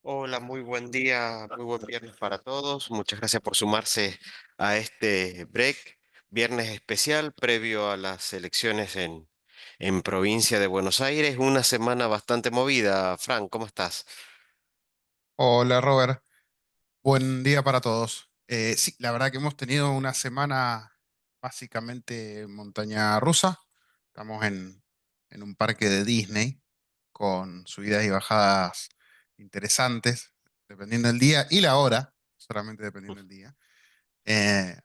Hola, muy buen día, muy buen viernes para todos. Muchas gracias por sumarse a este break, viernes especial previo a las elecciones en provincia de Buenos Aires. Una semana bastante movida. Frank, ¿cómo estás? Hola Robert, buen día para todos. Sí, la verdad que hemos tenido una semana básicamente montaña rusa. Estamos en un parque de Disney con subidas y bajadas interesantes, dependiendo del día y la hora, solamente dependiendo del día.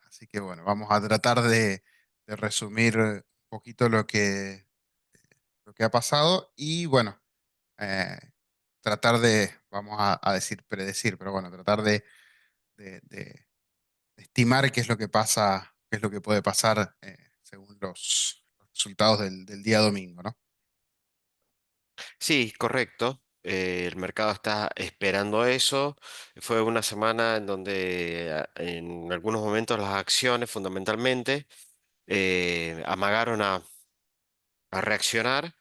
Así que bueno, vamos a tratar de resumir un poquito lo que ha pasado y bueno, eh, tratar vamos a decir predecir, pero bueno, tratar de estimar qué es lo que pasa, qué es lo que puede pasar según los resultados del día domingo, ¿no? Sí, correcto. El mercado está esperando eso. Fue una semana en donde en algunos momentos las acciones fundamentalmente amagaron a reaccionar,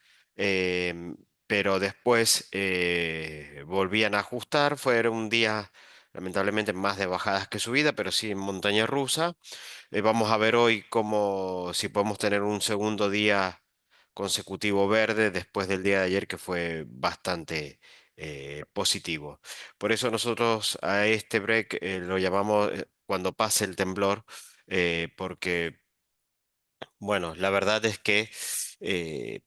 pero después volvían a ajustar. Fue un día, lamentablemente, más de bajadas que subida, pero sí en montaña rusa. Vamos a ver hoy cómo, si podemos tener un segundo día consecutivo verde después del día de ayer, que fue bastante positivo. Por eso nosotros a este break lo llamamos cuando pase el temblor, porque, bueno, la verdad es que eh,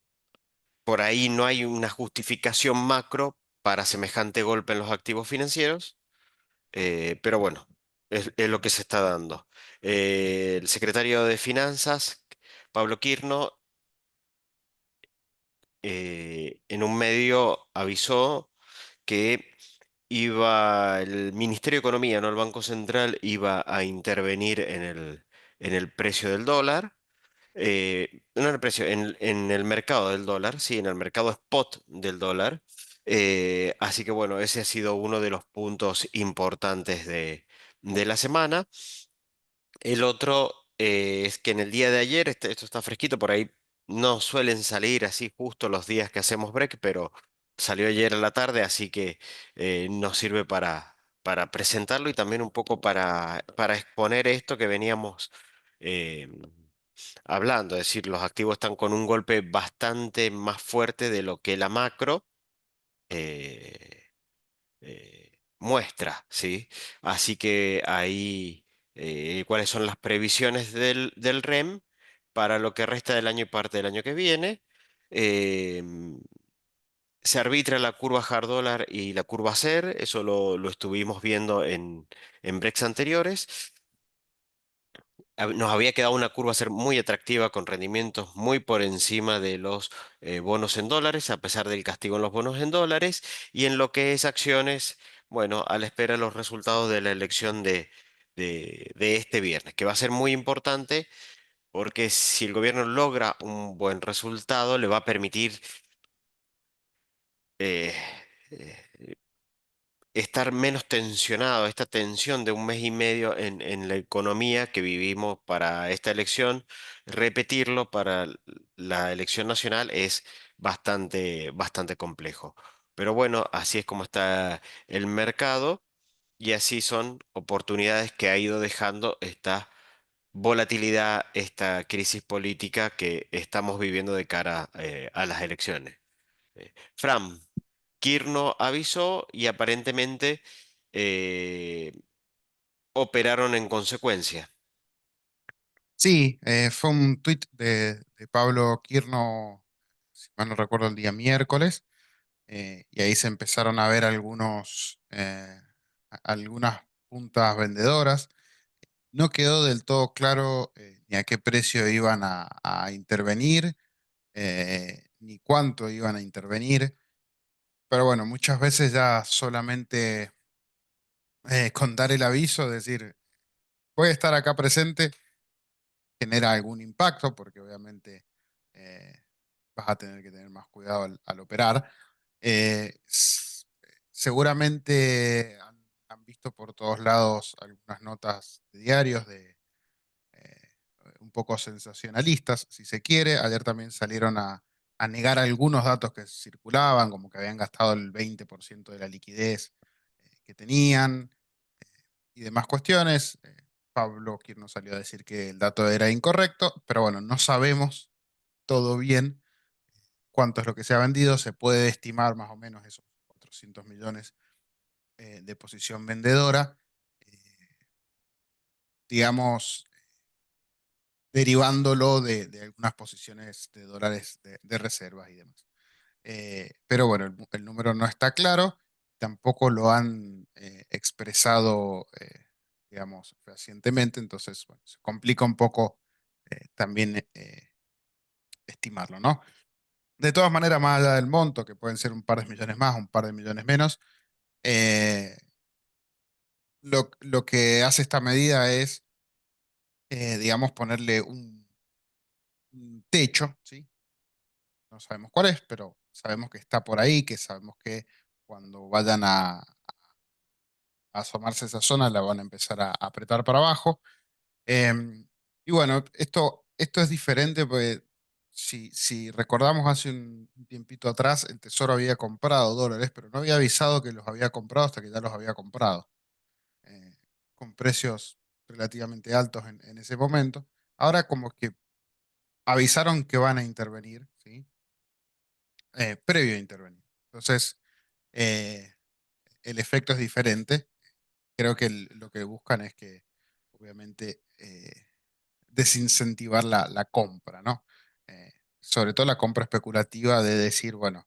por ahí no hay una justificación macro para semejante golpe en los activos financieros, pero bueno, es lo que se está dando. El secretario de Finanzas, Pablo Quirno, en un medio avisó que el Ministerio de Economía, no el Banco Central, iba a intervenir en el precio del dólar. No en el precio, en el mercado del dólar, sí, en el mercado spot del dólar. Así que bueno, ese ha sido uno de los puntos importantes de la semana. El otro es que en el día de ayer, esto está fresquito, por ahí no suelen salir así justo los días que hacemos break, pero salió ayer a la tarde, así que nos sirve para presentarlo y también un poco para exponer esto que veníamos eh, hablando, es decir, los activos están con un golpe bastante más fuerte de lo que la macro eh, muestra, ¿sí? Así que ahí, cuáles son las previsiones del REM para lo que resta del año y parte del año que viene. Em, Se arbitra la curva hard dólar y la curva SER, eso lo estuvimos viendo en breaks anteriores. Nos había quedado una curva a ser muy atractiva con rendimientos muy por encima de los bonos en dólares, a pesar del castigo en los bonos en dólares, y en lo que es acciones, bueno, a la espera de los resultados de la elección de este viernes, que va a ser muy importante porque si el gobierno logra un buen resultado, le va a permitir eh, eh, estar menos tensionado, esta tensión de un mes y medio en la economía que vivimos para esta elección, repetirlo para la elección nacional es bastante complejo. Pero bueno, así es como está el mercado y así son oportunidades que ha ido dejando esta volatilidad, esta crisis política que estamos viviendo de cara a las elecciones. Fran, Kirno avisó y aparentemente eh, operaron en consecuencia. Sí, fue un tuit de Pablo Quirno, si mal no recuerdo, el día miércoles, y ahí se empezaron a ver algunas puntas vendedoras. No quedó del todo claro ni a qué precio iban a intervenir, ni cuánto iban a intervenir. Pero bueno, muchas veces ya solamente con dar el aviso, decir, voy a estar acá presente, genera algún impacto, porque obviamente eh, vas a tener que tener más cuidado al operar. Seguramente han visto por todos lados algunas notas de diarios eh, un poco sensacionalistas, si se quiere. Ayer también salieron a negar algunos datos que circulaban, como que habían gastado el 20% de la liquidez que tenían y demás cuestiones. Pablo Kirno salió a decir que el dato era incorrecto, pero bueno, no sabemos todo bien cuánto es lo que se ha vendido. Se puede estimar más o menos esos 400 millones de posición vendedora, digamos, derivándolo de algunas posiciones de dólares de reservas y demás. Pero bueno, el número no está claro, tampoco lo han expresado, digamos, fehacientemente, entonces, bueno, se complica un poco también estimarlo, ¿no? De todas maneras, más allá del monto, que pueden ser un par de millones más, un par de millones menos, eh, lo que hace esta medida es, digamos, ponerle un techo, ¿sí? No sabemos cuál es, pero sabemos que está por ahí, que sabemos que cuando vayan a asomarse a esa zona la van a empezar a apretar para abajo. Y bueno, esto es diferente porque si recordamos hace un tiempito atrás, el Tesoro había comprado dólares, pero no había avisado que los había comprado hasta que ya los había comprado, eh, con precios relativamente altos en ese momento. Ahora como que avisaron que van a intervenir, ¿sí? Previo a intervenir. Entonces, eh, el efecto es diferente. Creo que lo que buscan es que, obviamente, desincentivar la compra, ¿no? Sobre todo la compra especulativa de decir, bueno,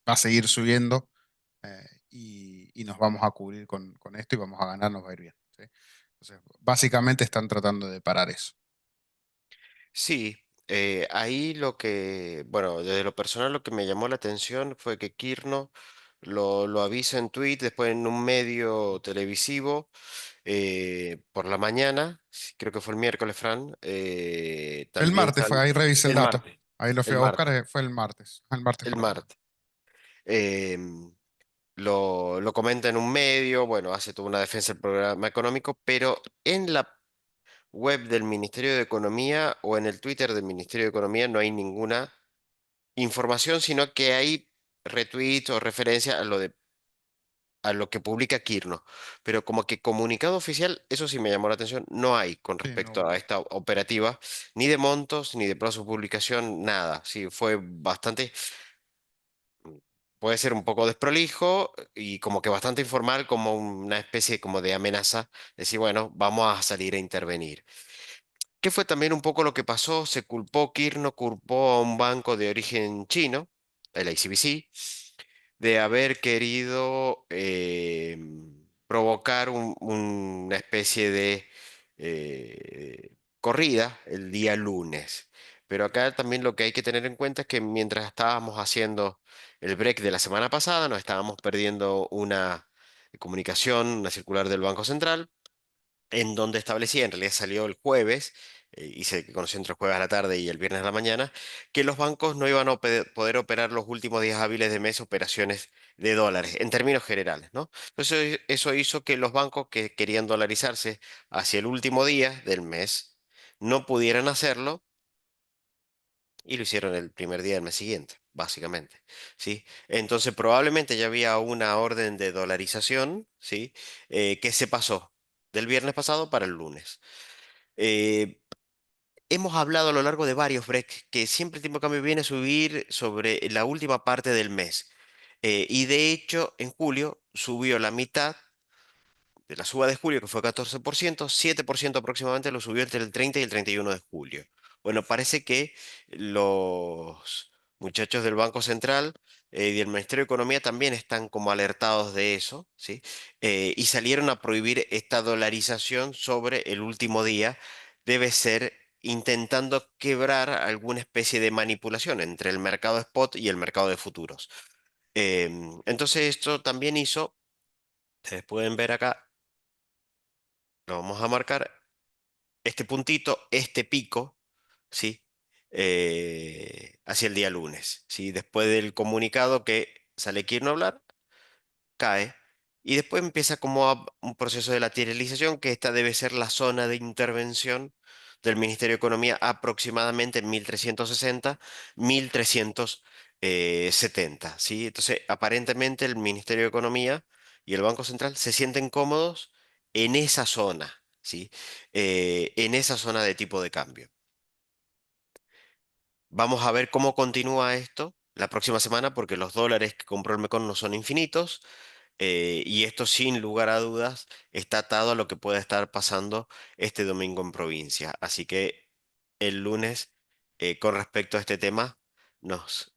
va a seguir subiendo y nos vamos a cubrir con esto y vamos a ganar, nos va a ir bien, ¿sí? Entonces, básicamente están tratando de parar eso. Sí, ahí lo que, bueno, desde lo personal lo que me llamó la atención fue que Kirno lo avisa en tweet, después en un medio televisivo por la mañana, sí, creo que fue el miércoles, Fran, El también martes fue, sale ahí revisé el el dato. martes, Ahí lo fui el a buscar, martes, fue el martes el por la mañana. martes. em, lo comenta en un medio, bueno, hace toda una defensa del programa económico, pero en la web del Ministerio de Economía o en el Twitter del Ministerio de Economía no hay ninguna información, sino que hay retweets o referencia a lo que publica Kirno. Pero como que comunicado oficial, eso sí me llamó la atención, no hay con Sí, no respecto a hubo. esta operativa, ni de montos, ni de plazo de publicación, nada. Sí, fue bastante, puede ser un poco desprolijo y como que bastante informal, como una especie como de amenaza, decir, bueno, vamos a salir a intervenir. ¿Qué fue también un poco lo que pasó? Se culpó, Kirno culpó a un banco de origen chino, el ICBC, de haber querido provocar una especie de corrida el día lunes. Pero acá también lo que hay que tener en cuenta es que mientras estábamos haciendo el break de la semana pasada, nos estábamos perdiendo una comunicación, una circular del Banco Central en donde establecía, en realidad salió el jueves, y se conoció entre el jueves a la tarde y el viernes a la mañana, que los bancos no iban a poder operar los últimos días hábiles de mes operaciones de dólares, en términos generales, ¿no? Entonces eso hizo que los bancos que querían dolarizarse hacia el último día del mes no pudieran hacerlo y lo hicieron el primer día del mes siguiente, básicamente, ¿sí? Entonces probablemente ya había una orden de dolarización, ¿sí? Que se pasó del viernes pasado para el lunes. Eh, Hemos hablado a lo largo de varios breaks que siempre el tipo de cambio viene a subir sobre la última parte del mes. Y de hecho, en julio subió la mitad de la suba de julio, que fue 14%, 7% aproximadamente lo subió entre el 30 y el 31 de julio. Bueno, parece que los muchachos del Banco Central y del Ministerio de Economía también están como alertados de eso, ¿sí? Y salieron a prohibir esta dolarización sobre el último día. Debe ser intentando quebrar alguna especie de manipulación entre el mercado spot y el mercado de futuros. Entonces esto también hizo, ustedes pueden ver acá, lo vamos a marcar, este puntito, este pico, ¿sí? Hacia el día lunes, ¿sí? Después del comunicado que sale Kirno a hablar, cae. Y después empieza como un proceso de lateralización, que esta debe ser la zona de intervención del Ministerio de Economía aproximadamente en 1360, 1370, ¿sí? Entonces, aparentemente el Ministerio de Economía y el Banco Central se sienten cómodos en esa zona, ¿sí? En esa zona de tipo de cambio. Vamos a ver cómo continúa esto la próxima semana porque los dólares que compró el Mecon no son infinitos, y esto sin lugar a dudas está atado a lo que pueda estar pasando este domingo en provincia. Así que el lunes, con respecto a este tema, nos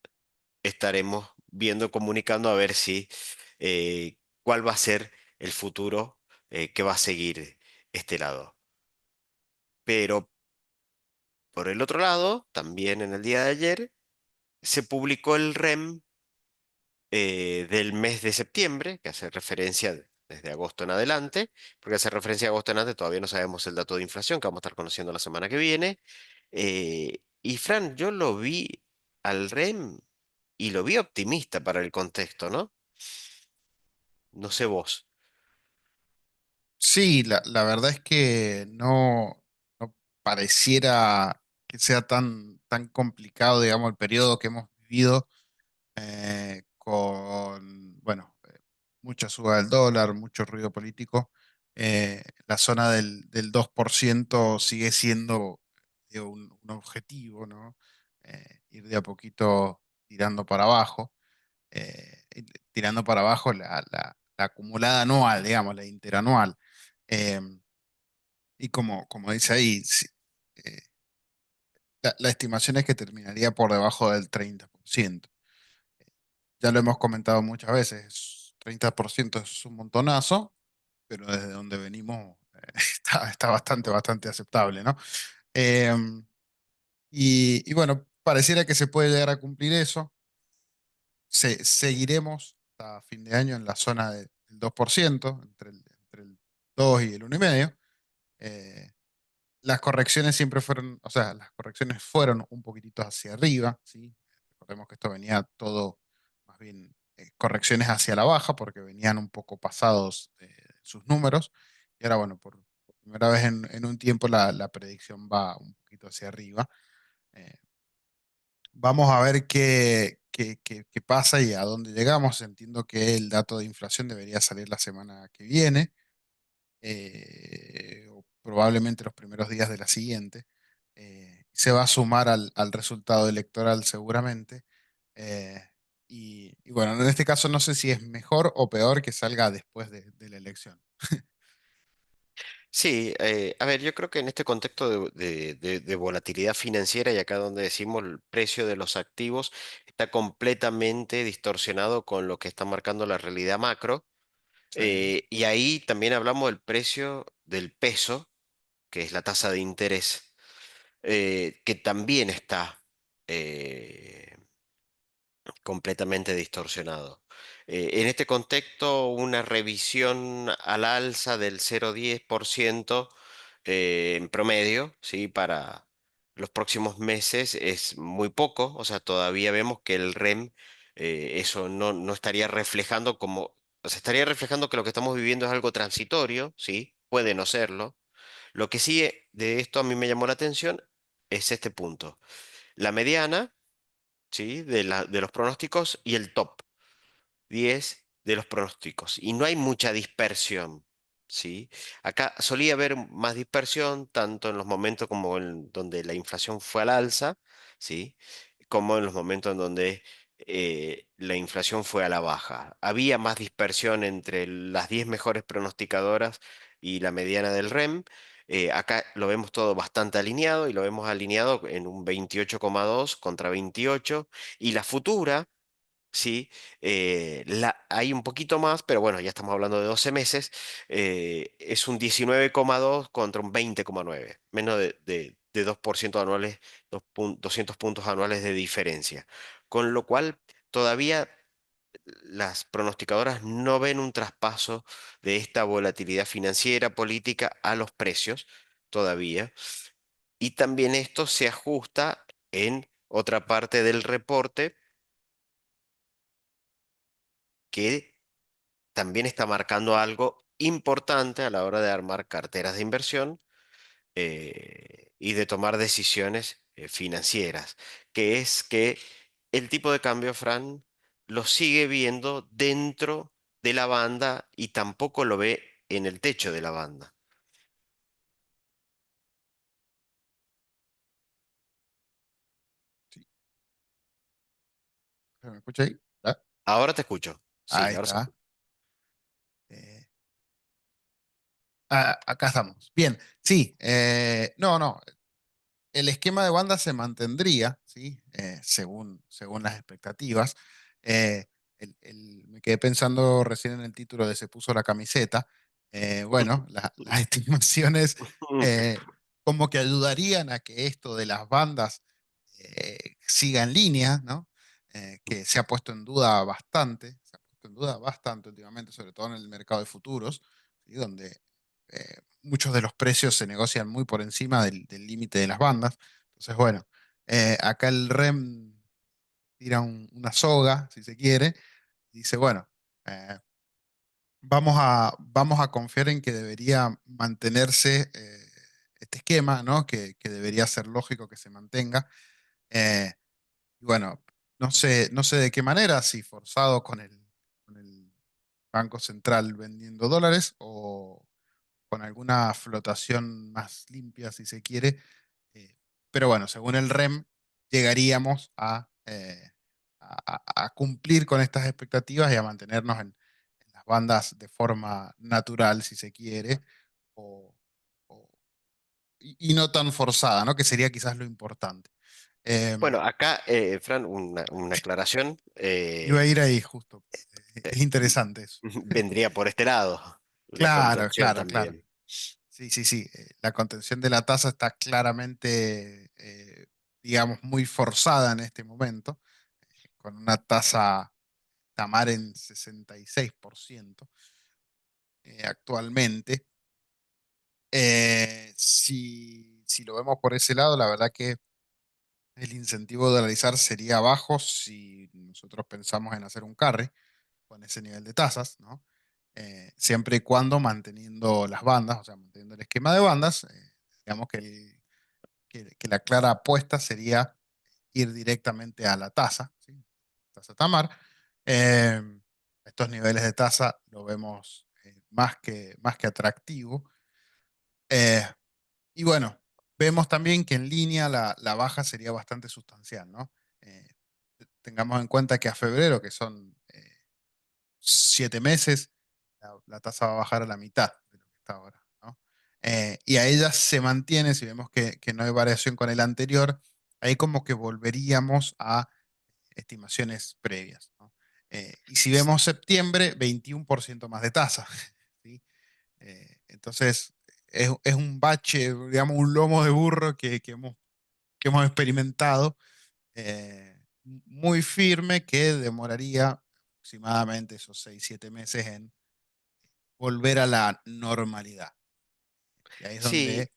estaremos viendo, comunicando a ver si cuál va a ser el futuro que va a seguir este lado. Pero por el otro lado, también en el día de ayer se publicó el REM del mes de septiembre, que hace referencia desde agosto en adelante, porque hace referencia a agosto en adelante, todavía no sabemos el dato de inflación que vamos a estar conociendo la semana que viene. Y Fran, yo lo vi al REM y lo vi optimista para el contexto, ¿no? No sé vos. Sí, la verdad es que no pareciera que sea tan complicado, digamos, el periodo que hemos vivido con, bueno, mucha suba del dólar, mucho ruido político. La zona del 2% sigue siendo un objetivo, ¿no? Ir de a poquito tirando para abajo, tirando para abajo la acumulada anual, digamos, la interanual. Eh, y como dice ahí, eh, la estimación es que terminaría por debajo del 30%. Ya lo hemos comentado muchas veces, 30% es un montonazo, pero desde donde venimos está bastante aceptable, ¿no? Eh, y bueno, pareciera que se puede llegar a cumplir eso. Seguiremos hasta fin de año en la zona del 2%, entre el 2 y el 1,5%. Eh, las correcciones siempre fueron, o sea, las correcciones fueron un poquitito hacia arriba, ¿sí? Recordemos que esto venía todo, más bien, correcciones hacia la baja, porque venían un poco pasados de sus números. Y ahora, bueno, por primera vez en un tiempo la predicción va un poquito hacia arriba. Eh, Vamos a ver qué pasa y a dónde llegamos. Entiendo que el dato de inflación debería salir la semana que viene, o probablemente los primeros días de la siguiente. Se va a sumar al resultado electoral seguramente. Eh, y bueno, en este caso no sé si es mejor o peor que salga después de la elección. Sí, a ver, yo creo que en este contexto de volatilidad financiera y acá donde decimos el precio de los activos está completamente distorsionado con lo que está marcando la realidad macro. Sí. Y ahí también hablamos del precio del peso, que es la tasa de interés, que también está eh, completamente distorsionado. En este contexto, una revisión al alza del 0,10% en promedio, ¿sí? Para los próximos meses es muy poco, o sea, todavía vemos que el REM, eso no estaría reflejando como, o sea, estaría reflejando que lo que estamos viviendo es algo transitorio, ¿sí? Puede no serlo. Lo que sí, de esto a mí me llamó la atención es este punto. La mediana, ¿sí? De los pronósticos y el top 10 de los pronósticos. Y no hay mucha dispersión, ¿sí? Acá solía haber más dispersión, tanto en los momentos como en donde la inflación fue al alza, ¿sí? Como en los momentos en donde la inflación fue a la baja. Había más dispersión entre las 10 mejores pronosticadoras y la mediana del REM. Acá lo vemos todo bastante alineado y lo vemos alineado en un 28,2 contra 28. Y la futura, sí, hay un poquito más, pero bueno, ya estamos hablando de 12 meses. Es un 19,2 contra un 20,9, menos de 2% anuales, 200 puntos anuales de diferencia. Con lo cual, todavía las pronosticadoras no ven un traspaso de esta volatilidad financiera, política a los precios, todavía. Y también esto se ajusta en otra parte del reporte que también está marcando algo importante a la hora de armar carteras de inversión, y de tomar decisiones financieras, que es que el tipo de cambio, Fran, lo sigue viendo dentro de la banda y tampoco lo ve en el techo de la banda. Sí. ¿Se me escucha ahí? ¿Ah? Ahora te escucho. Sí, Ahí ahora se está. escucha. Eh, Acá estamos. Bien, sí. No, no. El esquema de banda se mantendría, ¿sí? Según las expectativas. Eh, Me quedé pensando recién en el título de Se puso la camiseta. Bueno, las estimaciones eh, como que ayudarían a que esto de las bandas siga en línea, ¿no? Que se ha puesto en duda bastante, se ha puesto en duda bastante últimamente, sobre todo en el mercado de futuros, ¿sí? Donde muchos de los precios se negocian muy por encima del límite de las bandas. Entonces, bueno, acá el REM tira una soga, si se quiere, y dice, bueno, eh, vamos a confiar en que debería mantenerse este esquema, ¿no? Que debería ser lógico que se mantenga. Eh, y bueno, no sé de qué manera, si forzado con el Banco Central vendiendo dólares o con alguna flotación más limpia, si se quiere. Pero bueno, según el REM, llegaríamos a cumplir con estas expectativas y a mantenernos en las bandas de forma natural, si se quiere, o, o- y no tan forzada, ¿no? Que sería quizás lo importante. Eh, Bueno, acá, Fran, una aclaración. Iba a ir ahí justo. Es interesante eso. Vendría por este lado, la Claro, contención claro, claro. también. Sí, sí, sí. La contención de la tasa está claramente, digamos, muy forzada en este momento, con una tasa Tamar en 66% actualmente. Si lo vemos por ese lado, la verdad que el incentivo de dolarizar sería bajo si nosotros pensamos en hacer un carry con ese nivel de tasas, ¿no? Siempre y cuando manteniendo las bandas, o sea, manteniendo el esquema de bandas, digamos que la clara apuesta sería ir directamente a la tasa, ¿sí? Tasa Tamar. Eh, Estos niveles de tasa lo vemos más que atractivo. Eh, y bueno, vemos también que en línea la baja sería bastante sustancial, ¿no? Eh, Tengamos en cuenta que a febrero, que son 7 meses, la tasa va a bajar a la mitad de lo que está ahora, ¿no? Y a ella se mantiene, si vemos que no hay variación con el anterior, ahí como que volveríamos a estimaciones previas, ¿no? Y si vemos septiembre, 21% más de tasa, ¿sí? Entonces, es un bache, digamos, un lomo de burro que hemos experimentado muy firme que demoraría aproximadamente esos 6 7 meses en volver a la normalidad. Y ahí es Sí, donde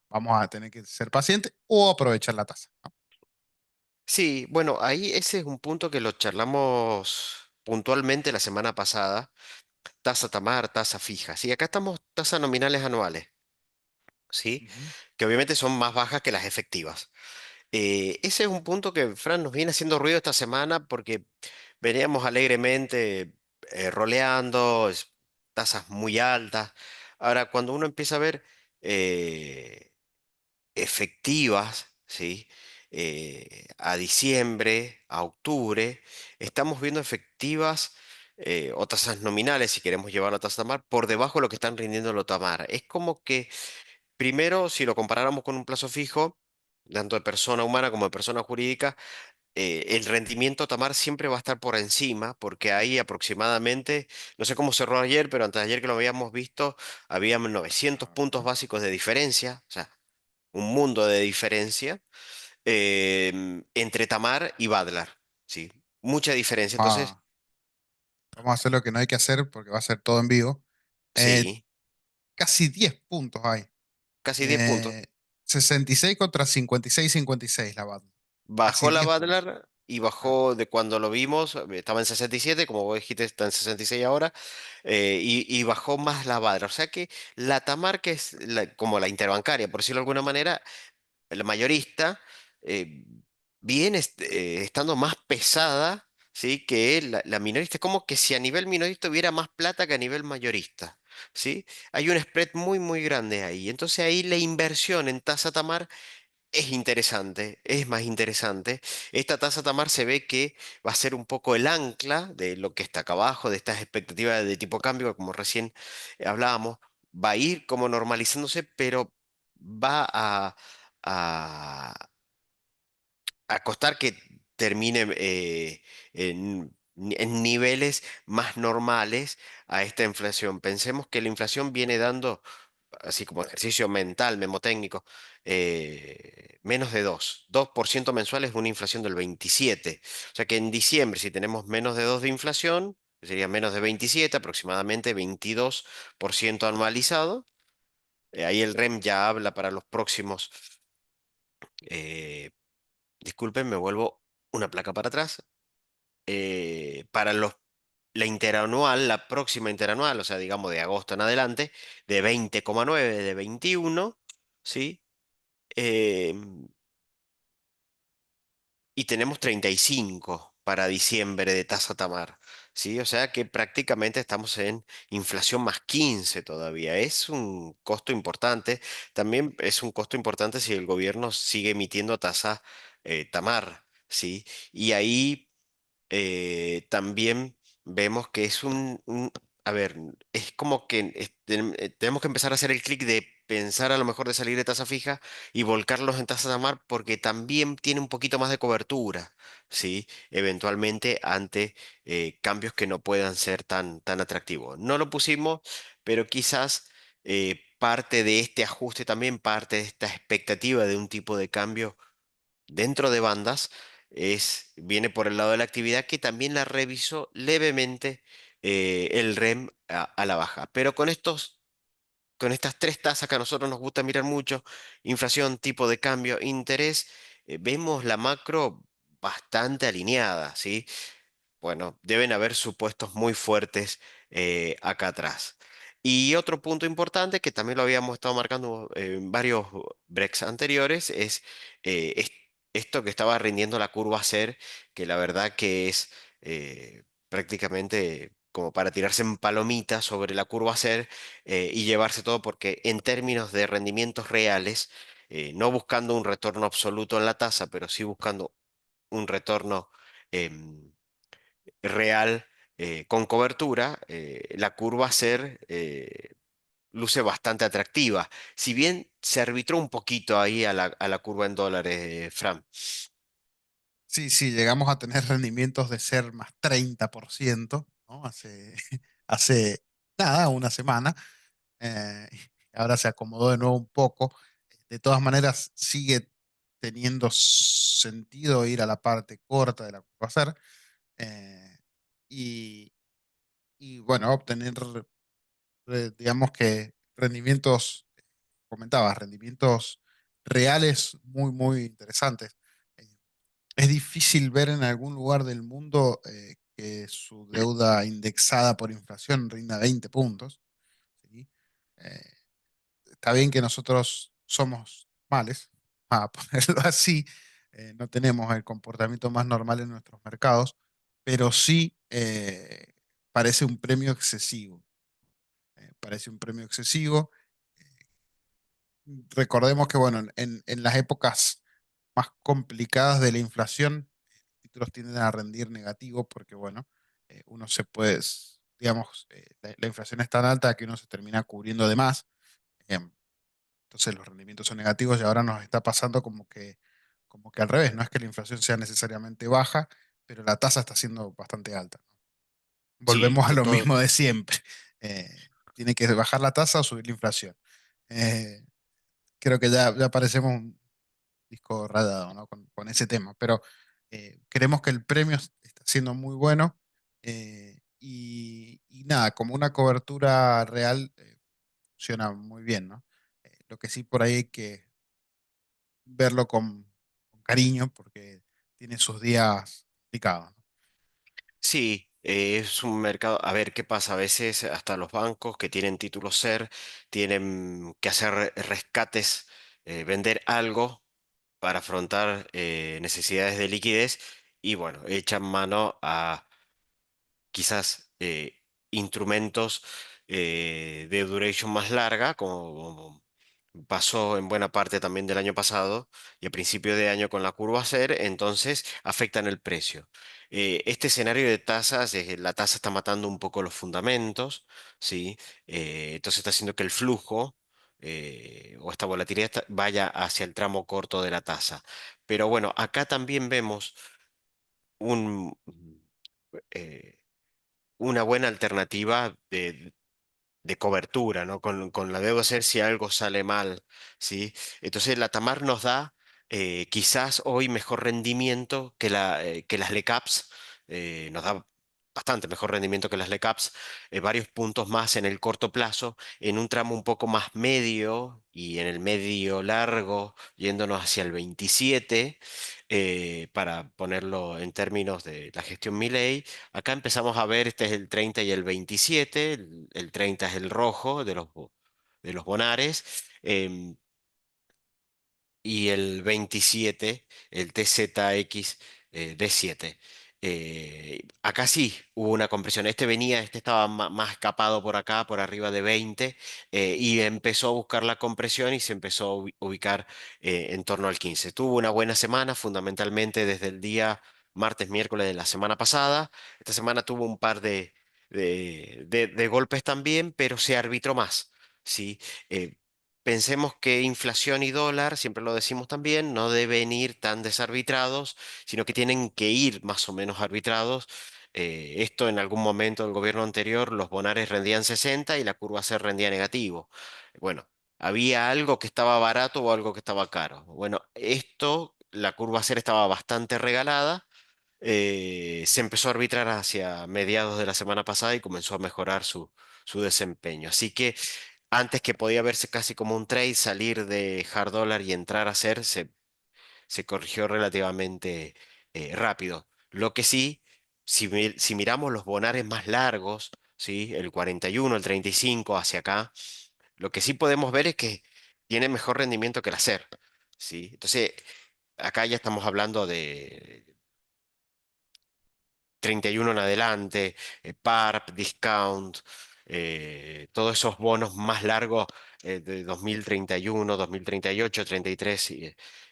vamos a tener que ser pacientes o aprovechar la tasa, ¿no? sí, bueno, ahí ese es un punto que lo charlamos puntualmente la semana pasada. Tasa Tamar, tasa fija. Sí, acá estamos tasas nominales anuales, ¿sí? Ujú. Que obviamente son más bajas que las efectivas. Ese es un punto que, Fran, nos viene haciendo ruido esta semana porque veníamos alegremente roleando, tasas muy altas. Ahora, cuando uno empieza a ver eh, efectivas, ¿sí? A diciembre, a octubre, estamos viendo efectivas o tasas nominales, si queremos llevar la tasa Tamar, por debajo de lo que están rindiendo los Tamar. Es como que, primero, si lo comparáramos con un plazo fijo, tanto de persona humana como de persona jurídica, el rendimiento Tamar siempre va a estar por encima, porque hay aproximadamente, no sé cómo cerró ayer, pero antes de ayer que lo habíamos visto, había 900 A ver, puntos ¿no? básicos de diferencia, o sea, un mundo de diferencia entre Tamar y Badlar, ¿sí? Mucha diferencia. Entonces, Vamos a hacer lo que no hay que hacer porque va a ser todo en vivo. Eh, sí, Casi 10 puntos hay. casi 10 puntos. Eh, 66 contra 56 la banda. Casi Bajó la 10 puntos. Badlar y Ah, bajó de cuando lo vimos, estaba en 67, como vos dijiste, está en 66 ahora, y bajó más la Badlar. O sea que la Tamar, que es como la interbancaria, por decirlo de alguna manera, la mayorista, eh, viene estando más pesada, ¿sí? Que la minorista, es como que si a nivel minorista hubiera más plata que a nivel mayorista, ¿sí? Hay un spread muy, muy grande ahí. Entonces ahí la inversión en tasa Tamar es interesante, es más interesante. Esta tasa Tamar se ve que va a ser un poco el ancla de lo que está acá abajo, de estas expectativas de tipo cambio, como recién hablábamos. Va a ir como normalizándose, pero va a costar que termine en niveles más normales a esta inflación. Pensemos que la inflación viene dando, así como ejercicio mental, memotécnico, menos de 2% mensual es una inflación del 27. O sea que en diciembre, si tenemos menos de 2 de inflación, sería menos de 27, aproximadamente 22% anualizado. Ahí el REM ya habla para los próximos, disculpen, me vuelvo una placa para atrás. Para la interanual, la próxima interanual, o sea, digamos de agosto en adelante, de 20,9 de 21, ¿sí? Em, y tenemos 35 para diciembre de tasa Tamar, ¿sí? O sea que prácticamente estamos en inflación más 15 todavía. Es un costo importante. También es un costo importante si el gobierno sigue emitiendo tasa Tamar, ¿sí? Y ahí también vemos que es a ver, es como que tenemos que empezar a hacer el clic de pensar a lo mejor de salir de tasa fija y volcarlos en tasa de mar porque también tiene un poquito más de cobertura, ¿sí? Eventualmente ante cambios que no puedan ser tan atractivos. No lo pusimos, pero quizás parte de este ajuste también, parte de esta expectativa de un tipo de cambio dentro de bandas viene por el lado de la actividad que también la revisó levemente el REM a la baja. Pero con estas tres tasas que a nosotros nos gusta mirar mucho, inflación, tipo de cambio, interés, vemos la macro bastante alineada, ¿sí? Bueno, deben haber supuestos muy fuertes acá atrás. Y otro punto importante que también lo habíamos estado marcando en varios breaks anteriores es esto que estaba rindiendo la curva CER, que la verdad que es prácticamente como para tirarse en palomitas sobre la curva CER y llevarse todo porque en términos de rendimientos reales, no buscando un retorno absoluto en la tasa, pero sí buscando un retorno em, real con cobertura, la curva a ser luce bastante atractiva. Si bien se arbitró un poquito ahí a la curva en dólares, Fran. Sí, sí, llegamos a tener rendimientos de ser más 30%, ¿no? Hace nada, una semana. Ahora se acomodó de nuevo un poco. De todas maneras, sigue teniendo sentido ir a la parte corta de la curva SER, eh, y, y, bueno, obtener, digamos que rendimientos, comentabas, rendimientos reales muy, muy interesantes. Eh, es difícil ver en algún lugar del mundo que su deuda indexada por inflación rinda 20 puntos. ¿Sí? Eh, Está bien que nosotros somos males, a ponerlo así, no tenemos el comportamiento más normal en nuestros mercados, pero sí parece un premio excesivo. Parece un premio excesivo. Recordemos que, bueno, en las épocas más complicadas de la inflación, los títulos tienden a rendir negativo porque, bueno, uno se puede, digamos, la inflación es tan alta que uno se termina cubriendo de más. Em, Entonces los rendimientos son negativos y ahora nos está pasando como que al revés, no es que la inflación sea necesariamente baja, pero la tasa está siendo bastante alta. Sí, Volvemos a lo todo. mismo de siempre. Eh, Tiene que bajar la tasa o subir la inflación. Eh, Creo que ya parecemos un disco rayado, ¿no? Con ese tema, pero creemos que el premio está siendo muy bueno, y nada, como una cobertura real funciona muy bien, ¿no? Lo que sí por ahí hay que verlo con cariño porque tiene sus días complicados, ¿no? Sí, es un mercado. A ver qué pasa. A veces hasta los bancos que tienen títulos SER tienen que hacer rescates, vender algo para afrontar necesidades de liquidez y bueno, echan mano a quizás instrumentos de duration más larga, como pasó en buena parte también del año pasado y a principio de año con la curva CER, entonces afectan el precio. Este escenario de tasas, la tasa está matando un poco los fundamentos, ¿sí? Entonces está haciendo que el flujo o esta volatilidad vaya hacia el tramo corto de la tasa. Pero bueno, acá también vemos un... eh, una buena alternativa de cobertura, ¿no? Con la deuda ser si algo sale mal, ¿sí? Entonces la Tamar nos da quizás hoy mejor rendimiento que las LECAPs, nos da bastante mejor rendimiento que las LECAPs, varios puntos más en el corto plazo, en un tramo un poco más medio y en el medio largo, yéndonos hacia el 27, para ponerlo en términos de la gestión Milei. Acá empezamos a ver, este es el 30 y el 27, el 30 es el rojo de los bonares, y el 27 el TZX D7. Acá sí hubo una compresión. Este estaba más escapado por acá, por arriba de 20, y empezó a buscar la compresión y se empezó a ubicar en torno al 15. Tuvo una buena semana, fundamentalmente desde el día martes, miércoles de la semana pasada. Esta semana tuvo un par de golpes también, pero se arbitró más. ¿Sí? Eh, Pensemos que inflación y dólar, siempre lo decimos también, no deben ir tan desarbitrados, sino que tienen que ir más o menos arbitrados. Esto en algún momento del gobierno anterior, los bonares rendían 60 y la curva C rendía negativo. Bueno, había algo que estaba barato o algo que estaba caro. Bueno, la curva C estaba bastante regalada, se empezó a arbitrar hacia mediados de la semana pasada y comenzó a mejorar su desempeño. Así que antes que podía verse casi como un trade, salir de hard dollar y entrar a hacer, se corrigió relativamente rápido. Lo que sí, si miramos los bonares más largos, ¿sí? El 41, el 35 hacia acá, lo que sí podemos ver es que tiene mejor rendimiento que el hacer. ¿Sí? Entonces, acá ya estamos hablando de 31 en adelante, PARP, Discount, todos esos bonos más largos de 2031, 2038, 33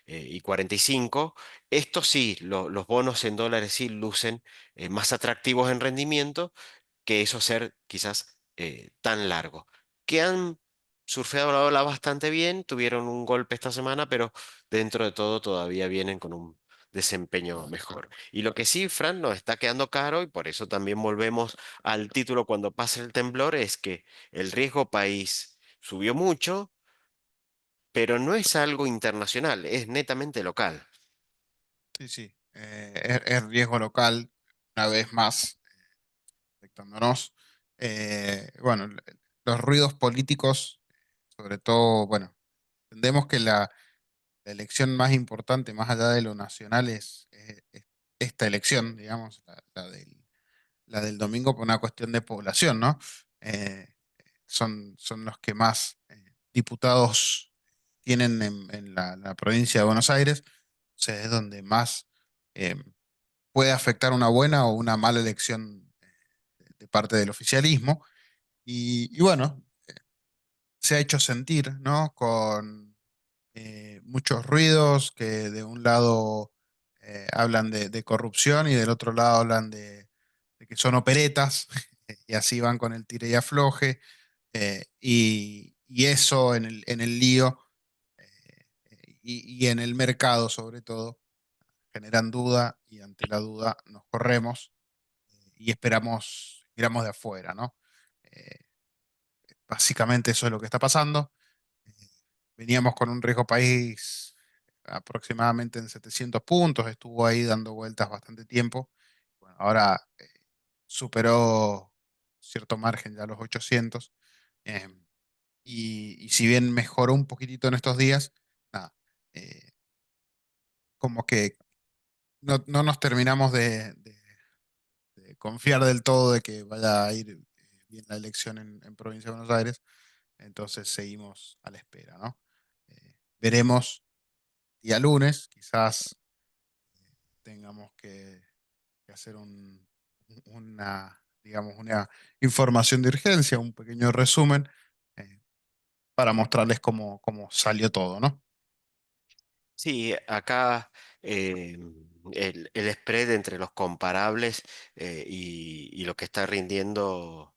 y 45. Estos sí, los bonos en dólares sí lucen más atractivos en rendimiento que eso ser quizás tan largo. Que han surfeado la ola bastante bien, tuvieron un golpe esta semana, pero dentro de todo todavía vienen con un desempeño mejor. Y lo que sí, Fran, nos está quedando caro, y por eso también volvemos al título cuando pase el temblor, es que el riesgo país subió mucho, pero no es algo internacional, es netamente local. Sí, sí. Es riesgo local, una vez más, afectándonos. Bueno, los ruidos políticos, sobre todo, bueno, entendemos que la elección más importante, más allá de lo nacional, es esta elección, digamos, la del domingo por una cuestión de población, ¿no? Eh, son los que más diputados tienen en la provincia de Buenos Aires, o sea, es donde más eh, puede afectar una buena o una mala elección de parte del oficialismo. Y bueno, se ha hecho sentir, ¿no? Con muchos ruidos que de un lado hablan de corrupción y del otro lado hablan de que son operetas y así van con el tire y afloje, y eso en el lío y en el mercado sobre todo generan duda y ante la duda nos corremos y esperamos, miramos de afuera, ¿no? Eh, Básicamente eso es lo que está pasando. Eh, Veníamos con un riesgo país aproximadamente en 700 puntos, estuvo ahí dando vueltas bastante tiempo. Bueno, ahora superó cierto margen ya los 800. eh, y si bien mejoró un poquitito en estos días, nada, eh, como que no nos terminamos de confiar del todo de que vaya a ir bien la elección en Provincia de Buenos Aires. Entonces seguimos a la espera, ¿no? Veremos día lunes, quizás tengamos que hacer digamos, una información de urgencia, un pequeño resumen, eh, para mostrarles cómo salió todo, ¿no? Sí, acá eh, el spread entre los comparables y lo que está rindiendo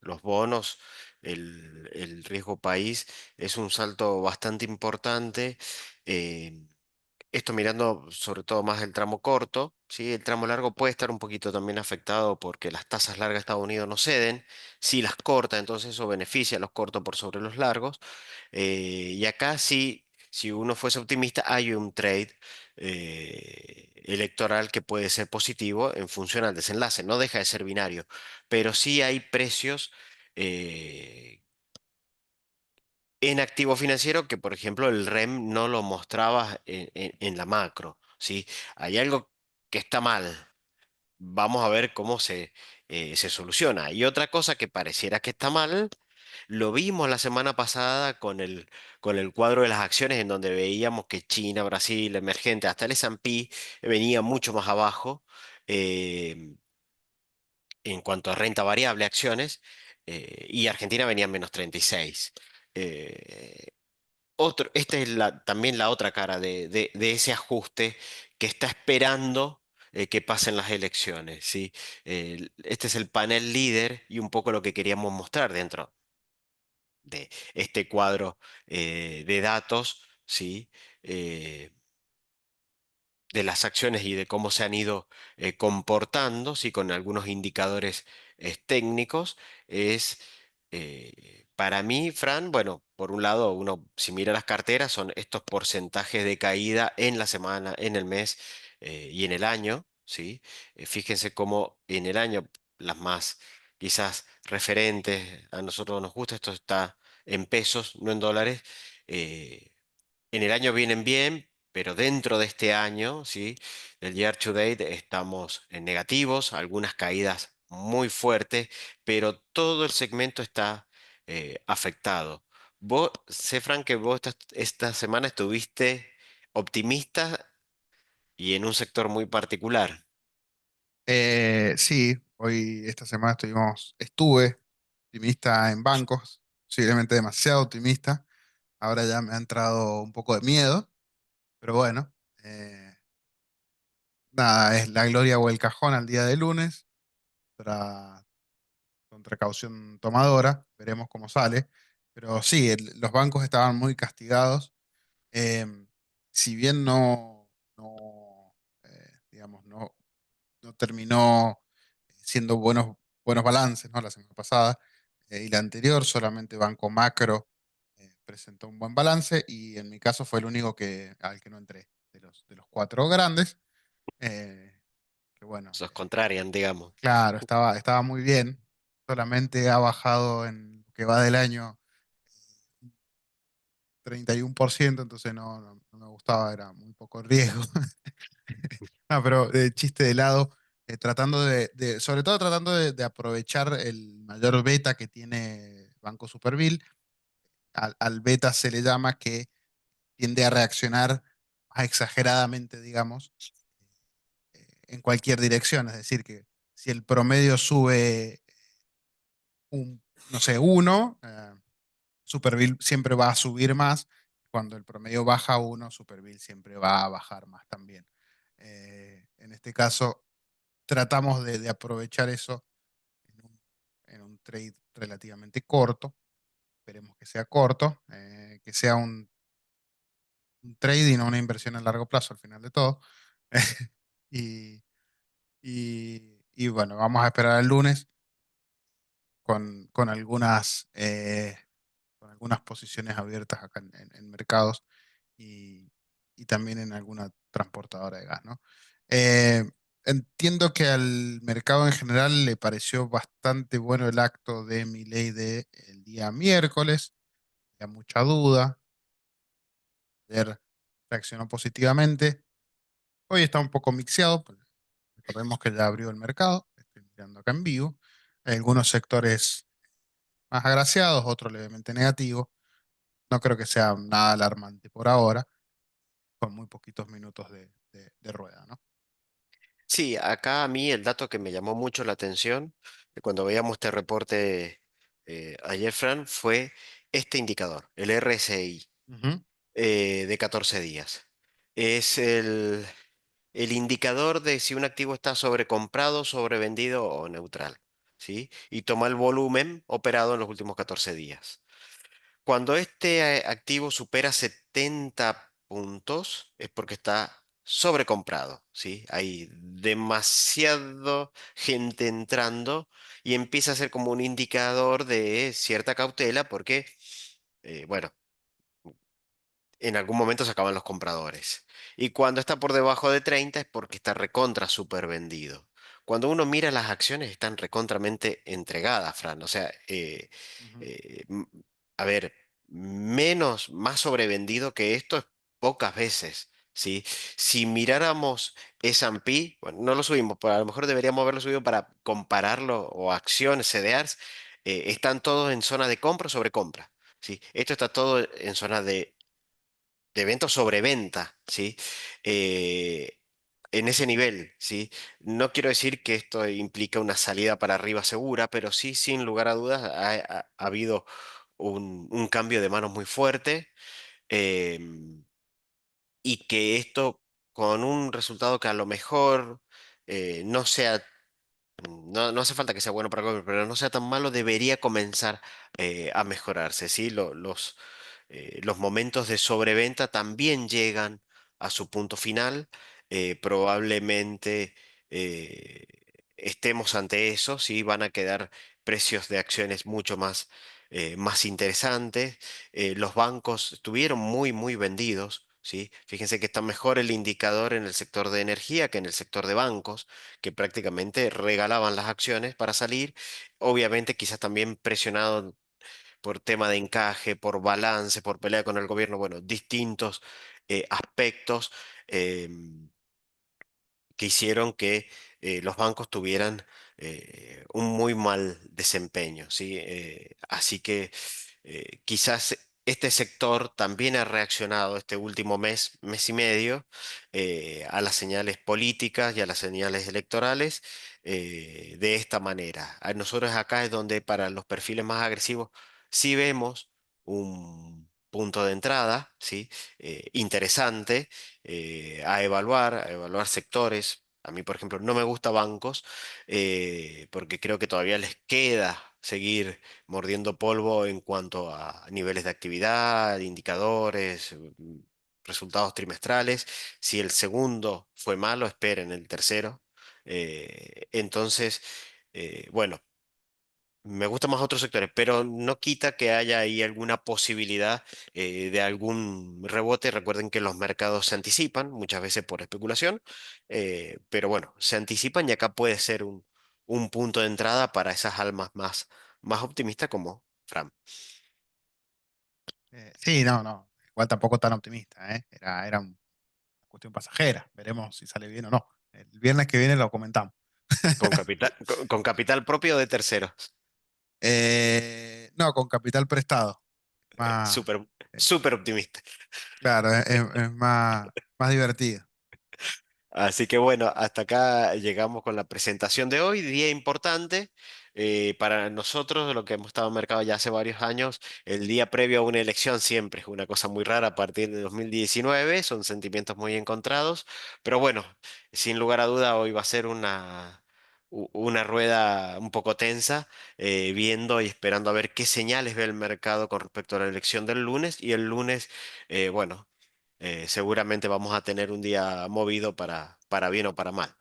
los bonos, el riesgo país, es un salto bastante importante. eh, Esto mirando sobre todo más el tramo corto, ¿sí? El tramo largo puede estar un poquito también afectado porque las tasas largas de Estados Unidos no ceden, si las corta, entonces eso beneficia a los cortos por sobre los largos. Y acá sí, si uno fuese optimista, hay un trade electoral que puede ser positivo en función al desenlace, no deja de ser binario, pero sí hay precios. eh, en activo financiero que, por ejemplo, el REM no lo mostraba en la macro, ¿sí? Hay algo que está mal. Vamos a ver cómo se soluciona. Y otra cosa que pareciera que está mal, lo vimos la semana pasada con el cuadro de las acciones en donde veíamos que China, Brasil, emergente, hasta el S&P venía mucho más abajo eh, en cuanto a renta variable, acciones, y Argentina venía en menos 36. Esta es también la otra cara de ese ajuste que está esperando que pasen las elecciones, ¿sí? Este es el panel líder y un poco lo que queríamos mostrar dentro de este cuadro de datos, ¿sí? Eh, de las acciones y de cómo se han ido comportando, sí, con algunos indicadores técnicos, es para mí, Fran, bueno, por un lado, uno si mira las carteras, son estos porcentajes de caída en la semana, en el mes y en el año, ¿sí? Fíjense cómo en el año las más quizás referentes, a nosotros nos gusta, esto está en pesos, no en dólares. eh, en el año vienen bien, pero dentro de este año, ¿sí? Del year to date estamos en negativos, algunas caídas muy fuertes, pero todo el segmento está afectado. Vos, sé, Fran, que vos esta semana estuviste optimista y en un sector muy particular. Sí, esta semana estuve optimista en bancos, posiblemente demasiado optimista. Ahora ya me ha entrado un poco de miedo, pero bueno, eh, nada, es la gloria o el cajón al día de lunes, tra- con precaución tomadora, veremos cómo sale. Pero sí, los bancos estaban muy castigados. eh, si bien digamos, no terminó siendo buenos balances, ¿no? La semana pasada y la anterior, solamente Banco Macro presentó un buen balance y en mi caso fue el único al que no entré de los cuatro grandes, eh, que bueno, Sos contrarian, digamos. claro, estaba muy bien, solamente ha bajado en lo que va del año 31%, entonces no me gustaba, era muy poco riesgo. No, pero chiste de lado, tratando sobre todo tratando de aprovechar el mayor beta que tiene Banco Superville. Al beta se le llama que tiende a reaccionar más exageradamente, digamos, en cualquier dirección. Es decir, que si el promedio sube no sé, uno, Superville siempre va a subir más. Cuando el promedio baja uno, Superville siempre va a bajar más también. En este caso, tratamos de aprovechar eso en en un trade relativamente corto. Esperemos que sea corto, que sea un trade y no una inversión a largo plazo al final de todo. Y, y bueno, vamos a esperar el lunes con con algunas posiciones abiertas acá en mercados y, y también en alguna transportadora de gas, ¿no? Eh, Entiendo que al mercado en general le pareció bastante bueno el acto de Milei el día miércoles, había mucha duda, ayer reaccionó positivamente, hoy está un poco mixeado, pues, recordemos que ya abrió el mercado, estoy mirando acá en vivo, hay algunos sectores más agraciados, otros levemente negativos, no creo que sea nada alarmante por ahora, con muy poquitos minutos de rueda, ¿no? Sí, acá a mí el dato que me llamó mucho la atención cuando veíamos este reporte ayer, Fran, fue este indicador, el RSI Ujú, de 14 días. Es el indicador de si un activo está sobrecomprado, sobrevendido o neutral, ¿sí? Y toma el volumen operado en los últimos 14 días. Cuando este activo supera 70 puntos es porque está sobrecomprado, ¿sí? Hay demasiado gente entrando y empieza a ser como un indicador de cierta cautela porque, bueno, en algún momento se acaban los compradores. Y cuando está por debajo de 30 es porque está recontra super vendido. Cuando uno mira las acciones están recontramente entregadas, Fran. O sea, ujú, eh, m- a ver, más sobrevendido que esto es pocas veces, ¿sí? Si miráramos S&P, bueno, no lo subimos, pero a lo mejor deberíamos haberlo subido para compararlo, o acciones, CDRs, están todos en zona de compra o sobrecompra. ¿Sí? Esto está todo en zona de venta o sobreventa, ¿sí? Eh, en ese nivel, ¿sí? No quiero decir que esto implica una salida para arriba segura, pero sí, sin lugar a dudas, ha habido un cambio de manos muy fuerte, em, y que esto con un resultado que a lo mejor no sea, no hace falta que sea bueno para comer, pero no sea tan malo, debería comenzar a mejorarse, ¿sí? Los momentos de sobreventa también llegan a su punto final. Probablemente eh, estemos ante eso, ¿sí? Van a quedar precios de acciones mucho más interesantes. Los bancos estuvieron muy vendidos. ¿Sí? Fíjense que está mejor el indicador en el sector de energía que en el sector de bancos, que prácticamente regalaban las acciones para salir, obviamente quizás también presionado por tema de encaje, por balance, por pelea con el gobierno, bueno, distintos aspectos que hicieron que los bancos tuvieran un muy mal desempeño, ¿sí? Así que quizás este sector también ha reaccionado este último mes y medio, a las señales políticas y a las señales electorales de esta manera. A nosotros acá es donde para los perfiles más agresivos sí vemos un punto de entrada, ¿sí? Interesante, a evaluar sectores. A mí, por ejemplo, no me gusta bancos, porque creo que todavía les queda seguir mordiendo polvo en cuanto a niveles de actividad, indicadores, resultados trimestrales. Si el segundo fue malo, esperen el tercero. Entonces, bueno. Me gustan más otros sectores, pero no quita que haya ahí alguna posibilidad de algún rebote. Recuerden que los mercados se anticipan, muchas veces por especulación, pero bueno, se anticipan y acá puede ser un punto de entrada para esas almas más optimistas como Fran. Sí, no, no. Igual tampoco tan optimista, ¿eh? Era una cuestión pasajera. Veremos si sale bien o no. El viernes que viene lo comentamos. Con capital propio de terceros. No, con capital prestado. Más, Súper, eh, súper optimista. claro, es más divertido. Así que bueno, hasta acá llegamos con la presentación de hoy, día importante para nosotros, lo que hemos estado en mercado ya hace varios años. El día previo a una elección siempre es una cosa muy rara a partir de 2019, son sentimientos muy encontrados, pero bueno, sin lugar a duda hoy va a ser una rueda un poco tensa, viendo y esperando a ver qué señales ve el mercado con respecto a la elección del lunes, y el lunes, bueno, seguramente vamos a tener un día movido para bien o para mal.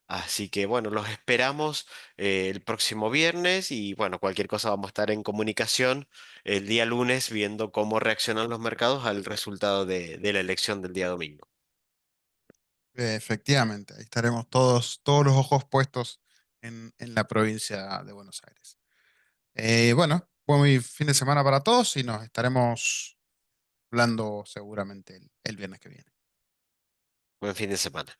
Así que bueno, los esperamos el próximo viernes, y bueno, cualquier cosa vamos a estar en comunicación el día lunes viendo cómo reaccionan los mercados al resultado de la elección del día domingo. Efectivamente, ahí estaremos todos los ojos puestos en la provincia de Buenos Aires. Bueno, buen fin de semana para todos y nos estaremos hablando seguramente el viernes que viene. Buen fin de semana.